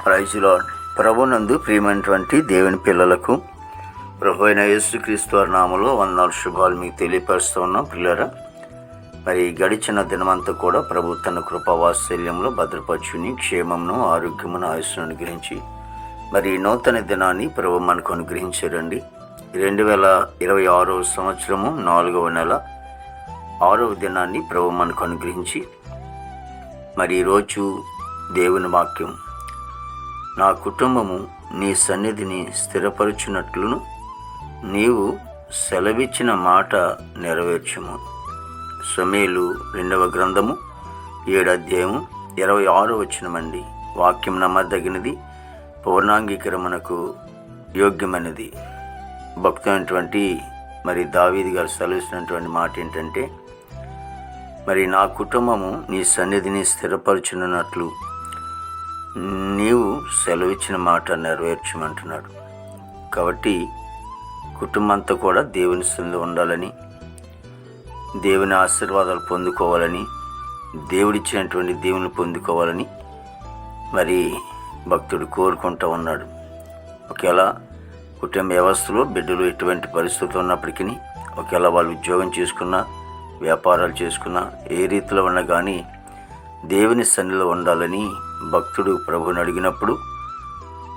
Praise lord. ప్రభునందు ప్రియమైనటువంటి దేవుని పిల్లలకు ప్రభు అయిన యేసుక్రీస్తు వారి నామములో వందనాలు శుభాలు మీకు తెలియపరుస్తూ ఉన్నాం. పిల్లరా, మరి గడిచిన దినమంతా కూడా ప్రభు తన కృపావాత్సల్యంలో భద్రపరచుని క్షేమమును ఆరోగ్యమును ఆయుస్సును అనుగ్రహించి మరి నూతన దినాన్ని ప్రభు మనకు అనుగ్రహించారండి. 2026 సంవత్సరము 4వ నెల 6వ దినాన్ని ప్రభు మనకు అనుగ్రహించి మరి ఈరోజు దేవుని వాక్యం, నా కుటుంబము నీ సన్నిధిని స్థిరపరచునట్లును నీవు సెలవిచ్చిన మాట నెరవేర్చుము. సమూయేలు 2వ గ్రంథము 7వ అధ్యాయము 26వ వచనమండి. వాక్యం నమ్మదగినది, పూర్ణాంగీకరమునకు యోగ్యమైనది. భక్తులైనటువంటి మరి దావీదు గారు సెలవిచ్చినటువంటి మాట ఏంటంటే, మరి నా కుటుంబము నీ సన్నిధిని స్థిరపరచునట్లు నీవు సెలవిచ్చిన మాట నెరవేర్చమంటున్నాడు. కాబట్టి కుటుంబం అంతా కూడా దేవుని సన్నిధిలో ఉండాలని, దేవుని ఆశీర్వాదాలు పొందుకోవాలని, దేవుడిచ్చినటువంటి దేవుని పొందుకోవాలని మరి భక్తుడు కోరుకుంటూ ఉన్నాడు. ఒకవేళ కుటుంబ వ్యవస్థలో బిడ్డలు ఎటువంటి పరిస్థితులు ఉన్నప్పటికీ, ఒకవేళ వాళ్ళు ఉద్యోగం చేసుకున్నా, వ్యాపారాలు చేసుకున్నా, ఏ రీతిలో ఉన్నా కానీ దేవుని సన్నిధిలో ఉండాలని భక్తుడు ప్రభువుని అడిగినప్పుడు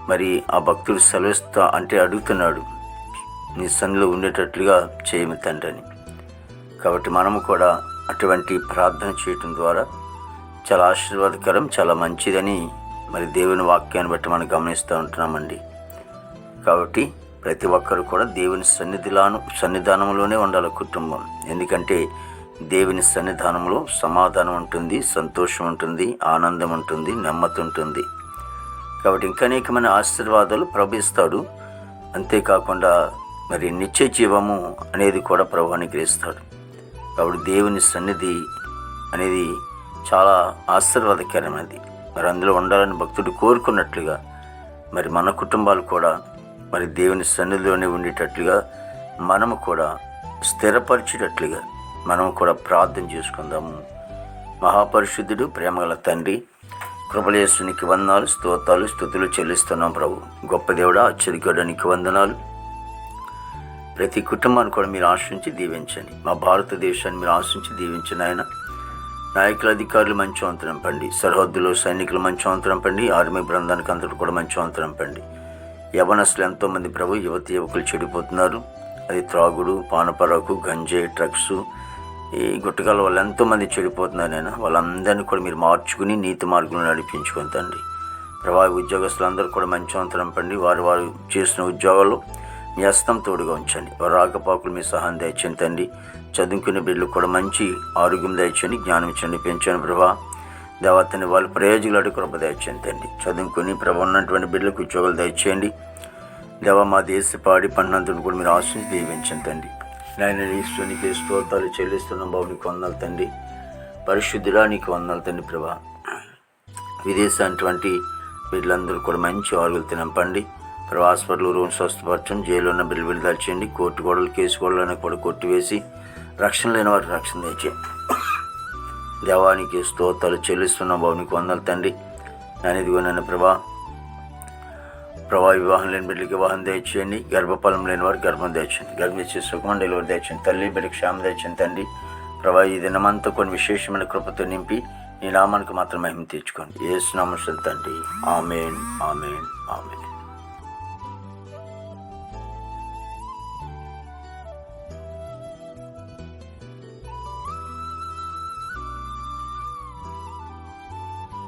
మరి ఆ భక్తుడు సెలవిస్తా అంటే అడుగుతున్నాడు, నీ సన్నిధిలో ఉండేటట్లుగా చేయమి తండ్రి. కాబట్టి మనము కూడా అటువంటి ప్రార్థన చేయటం ద్వారా చాలా ఆశీర్వాదకరం, చాలా మంచిదని మరి దేవుని వాక్యాన్ని బట్టి మనం గమనిస్తూ ఉంటున్నామండి. కాబట్టి ప్రతి ఒక్కరు కూడా దేవుని సన్నిధానంలోనే ఉండాలి కుటుంబం. ఎందుకంటే దేవుని సన్నిధానంలో సమాధానం ఉంటుంది, సంతోషం ఉంటుంది, ఆనందం ఉంటుంది, నెమ్మది ఉంటుంది. కాబట్టి ఇంకా అనేకమైన ఆశీర్వాదాలు ప్రభు ఇస్తాడు. అంతేకాకుండా మరి నిత్య జీవము అనేది కూడా ప్రభు అనుగ్రహిస్తాడు. కాబట్టి దేవుని సన్నిధి అనేది చాలా ఆశీర్వాదకరమైనది. మరి అందులో ఉండాలని భక్తుడు కోరుకున్నట్లుగా మరి మన కుటుంబాలు కూడా మరి దేవుని సన్నిధిలోనే ఉండేటట్లుగా మనము కూడా స్థిరపరిచేటట్లుగా మనము కూడా ప్రార్థన చేసుకుందాము. మహాపరిశుద్ధుడు, ప్రేమగల తండ్రి, కృపలేసునికి వందనాలు, స్తోత్రాలు, స్తుతులు చెల్లిస్తున్నాం ప్రభు. గొప్ప దేవుడా, ఆశ్చర్యకరుడానికి వందనాలు. ప్రతి కుటుంబాన్ని కూడా మీరు ఆశ్రయించి దీవించండి. మా భారతదేశాన్ని మీరు ఆశ్రయించి దీవించండి. ఆయన నాయకుల అధికారులు మంచి వంతరం పండి, సరిహద్దులో సైనికులు మంచి వంతరం పండి, ఆర్మీ బృందానికి అందరూ కూడా మంచి వంతరం పండి. యవనస్తులు ఎంతోమంది ప్రభు, యువకులు చెడిపోతున్నారు. అది త్రాగుడు, పానపరాకు, గంజాయి, డ్రగ్స్, ఈ గుట్టకాల వాళ్ళు ఎంతోమంది చెడిపోతున్నారు. నేను వాళ్ళందరినీ కూడా మీరు మార్చుకుని నీతి మార్గంలో నడిపించుకొని తండ్రి. ప్రభావి ఉద్యోగస్తులందరూ కూడా మంచి వంతరం పండి, వారు చేసిన ఉద్యోగాల్లో మీ హస్తం తోడుగా ఉంచండి. వారు రాకపోకలు మీ సహాయం దయచండి తండ్రి. చదువుకునే బిడ్డలు కూడా మంచి ఆరోగ్యం దయచండి, జ్ఞానం ఇచ్చండి, పెంచండి ప్రభా. దేవతని వాళ్ళ ప్రయోజకులు కృప దయచండి తండ్రి. చదువుకుని ప్రభు ఉన్నటువంటి బిడ్డలకు ఉద్యోగాలు దయచేయండి. దేవ మా దేశ పాడి పన్నంతుని కూడా మీరు ఆశించి దీవించండి తండ్రి. నాయన ఈశ్వరునికి స్తోత్రాలు చెల్లిస్తున్నాం బాబు, నీకు వందనాలు తండ్రి. పరిశుద్ధుడా, నీకు వందనాలు తండ్రి ప్రభా. విదేశాటువంటి బిడ్డలందరూ కూడా మంచి ఆరోగ్యాలు తినంపండి ప్రభా. హాస్పిటల్ రూమ్ స్వస్థపరచండి, జైలు ఉన్న బిడ్డలు విడుదల చేయండి. కోర్టు గోడలు, కేసు గోడలను కూడా కొట్టివేసి రక్షణ లేని వారికి రక్షణ తెచ్చేయండి. దేవానికి స్తోత్రాలు చెల్లిస్తున్నాం బాబు, నీకు వందనాలు తండ్రి. నేను ఇదిగో నన్ను ప్రభా వివాహం లేని బిడ్డలకి వివాహం దయచేయండి. గర్భఫలం లేని వారికి గర్భం దయచేయండి. గర్భం ఇచ్చే సుఖం డెలివరీ దయచేయండి. తల్లి బిడ్డకి క్షేమం దయచేయండి తండ్రి ప్రభా. ఈ దినమంతా కొన్ని విశేషమైన కృపతో నింపి నీ నామానికి మాత్రం మహిమ తెచ్చుకోండి. యేసు నామములో తండ్రి. ఆమేన్, ఆమేన్, ఆమేన్.